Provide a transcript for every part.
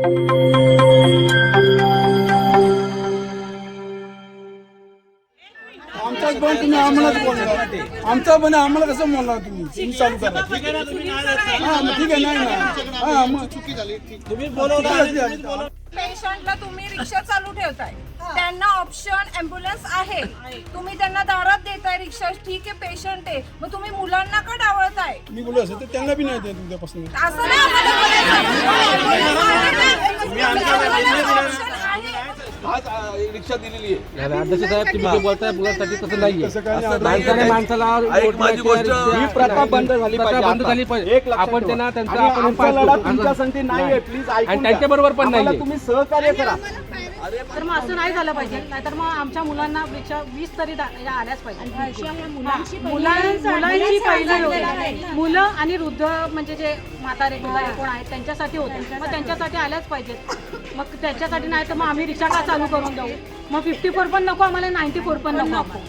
आमचाच पण तुम्ही आम्हालाच बोलणार, आमचा पण आम्हाला कसं बोलणार तुम्ही चालू करा. हा मग ठीक आहे, नाही ना हा मग चुकी झाली. तुम्ही बोलवलं पेशंटला तुम्ही रिक्षा चालू ठेवताय, त्यांना ऑप्शन ॲम्ब्युलन्स आहे, तुम्ही त्यांना दारात देताय रिक्षा, ठीक आहे पेशंट आहे, मग तुम्ही मुलांना का डावळताय? मी बोललो असं तर त्यांना बी नाही देत तुमच्यापासून. असं नाही आज रिक्षा दिलेली आहे. अध्यक्ष साहेब तुम्ही जे बोलताय मुलांसाठी तसं नाहीये. माणसाला एक माझी गोष्ट ही प्रथा बंद झाली पाहिजे. आपण त्यांना तुमच्यासाठी नाहीये, प्लीज आणि त्यांच्या बरोबर पण नाही, तुम्ही सहकार्य करा. तर मग असं नाही झालं पाहिजे, नाहीतर मग आमच्या मुलांना रिक्षा 20 तरी आल्याच पाहिजे. मुलांची पहिली मुलं आणि वृद्ध म्हणजे जे म्हातारे कोण आहेत त्यांच्यासाठी होते, मग त्यांच्यासाठी आल्याच पाहिजेत. मग त्याच्यासाठी नाही तर मग आम्ही रिक्षा का चालू करून जाऊ? मग 54 पण नको आम्हाला, 94 पण नको.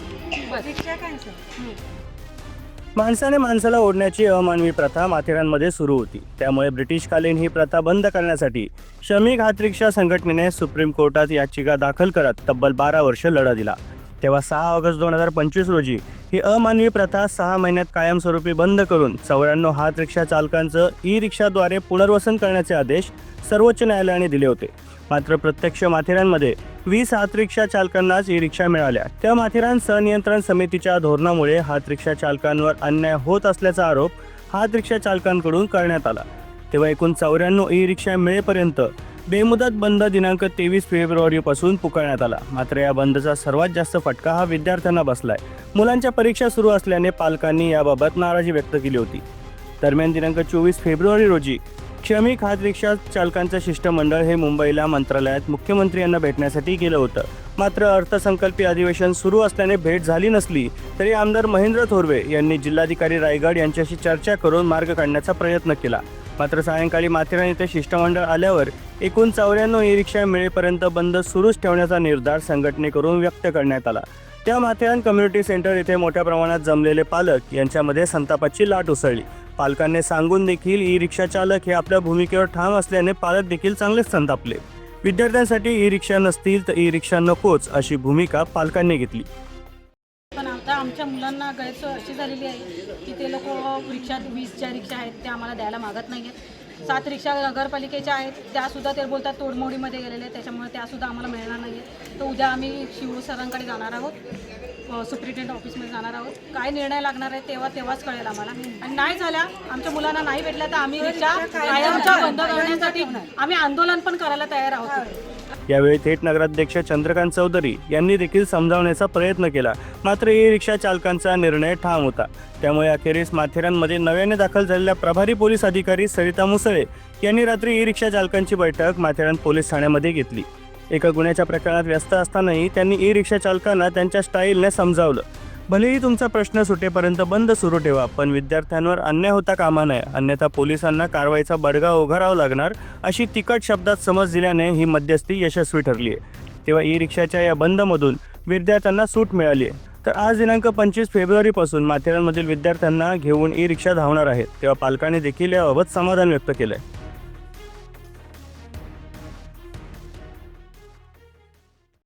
माणसाने माणसाला ओढण्याची अमानवी प्रथा माथेरानमध्ये सुरू होती. त्यामुळे ब्रिटिशकालीन ही प्रथा बंद करण्यासाठी श्रमिक हातरिक्षा संघटनेने सुप्रीम कोर्टात याचिका दाखल करत तब्बल 12 वर्ष लढा दिला. तेव्हा 6 ऑगस्ट 2025 रोजी ही अमानवी प्रथा 6 महिन्यात कायमस्वरूपी बंद करून 94 हातरिक्षा चालकांचं ई रिक्षाद्वारे पुनर्वसन करण्याचे आदेश सर्वोच्च न्यायालयाने दिले होते. मात्र प्रत्यक्ष माथेरानमध्ये 20 हातरिक्षा चालकांनाच ई रिक्षा मिळाल्या. त्या माथेरान संनियंत्रण समितीच्या धोरणामुळे हातरिक्षा चालकांवर अन्याय होत असल्याचा आरोप हातरिक्षा चालकांकडून करण्यात आला. तेव्हा एकूण 94 ई रिक्षा मिळेपर्यंत बेमुदत बंद दिनांक 23 फेब्रुवारीपासून पुकारण्यात आला. मात्र या बंदचा सर्वात जास्त फटका हा विद्यार्थ्यांना बसलाय. मुलांच्या परीक्षा सुरू असल्याने पालकांनी याबाबत नाराजी व्यक्त केली होती. दरम्यान दिनांक 24 फेब्रुवारी रोजी श्रमिक हातरिक्षा चालकांचं शिष्टमंडळ हे मुंबईला मंत्रालयात मुख्यमंत्री यांना भेटण्यासाठी गेलं होतं. मात्र अर्थसंकल्पीय अधिवेशन सुरू असल्याने भेट झाली नसली तरी आमदार महेंद्र थोरवे यांनी जिल्हाधिकारी रायगड यांच्याशी चर्चा करून मार्ग काढण्याचा प्रयत्न केला. मात्र सायंकाळी माथेरान येथे शिष्टमंडळ आल्यावर एकूण 94 ई रिक्षा मिळेपर्यंत बंद सुरूच ठेवण्याचा निर्धार संघटनेकडून व्यक्त करण्यात आला. त्या माथेरान कम्युनिटी सेंटर येथे मोठ्या प्रमाणात जमलेले पालक यांच्यामध्ये संतापाची लाट उसळली. पालकांनी सांगून देखील ई रिक्षा चालक हे आपल्या भूमिकेवर ठाम असल्याने पालक देखील चांगलेच संतापले. विद्यार्थ्यांसाठी ई रिक्षा नसतील तर ई रिक्षा नकोच अशी भूमिका पालकांनी घेतली. पण आता आमच्या मुलांना गैरसोय अशी झालेली आहे की ते लोक रिक्षा 20च्या रिक्षा आहेत त्या आम्हाला द्यायला मागत नाही आहेत. 7 रिक्षा नगरपालिकेच्या आहेत त्यासुद्धा ते बोलतात तोडमोडीमध्ये गेलेले, त्याच्यामुळे त्यासुद्धा आम्हाला मिळणार नाही आहे. तर उद्या आम्ही शिव सरांकडे जाणार आहोत, सुप्रिटेंडंट ऑफिसमध्ये जाणार आहोत. काय निर्णय लागणार आहे तेव्हाच कळेल आम्हाला. आणि नाही झाल्या आमच्या मुलांना नाही भेटल्या तर आम्ही रिक्षा कायमच्या बंद करण्यासाठी आम्ही आंदोलन पण करायला तयार आहोत. यावेळी थेट नगराध्यक्ष चंद्रकांत चौधरी यांनी देखील समजावण्याचा प्रयत्न केला. मात्र ई रिक्षा चालकांचा निर्णय ठाम होता. त्यामुळे अखेरीस माथेरानमध्ये नव्याने दाखल झालेल्या प्रभारी पोलीस अधिकारी सरिता मुसळे यांनी रात्री ई रिक्षा चालकांची बैठक माथेरान पोलीस ठाण्यामध्ये घेतली. एका गुन्ह्याच्या प्रकरणात व्यस्त असतानाही त्यांनी ई रिक्षा चालकांना त्यांच्या स्टाईलने समजावलं. भलेही तुमचा प्रश्न सुटेपर्यंत बंद सुरू ठेवा, पण विद्यार्थ्यांवर अन्याय होता कामा नये, अन्यथा पोलिसांना कारवाईचा बडगा उगारावा लागणार अशी तिखट शब्दात समज दिल्याने ही मध्यस्थी यशस्वी ठरली आहे. तेव्हा ई रिक्षाच्या या बंदमधून विद्यार्थ्यांना सूट मिळाली आहे. तर आज दिनांक 25 फेब्रुवारीपासून माथेरानमधील विद्यार्थ्यांना घेऊन ई रिक्षा धावणार आहेत. तेव्हा पालकांनी देखील याबाबत समाधान व्यक्त केलं आहे.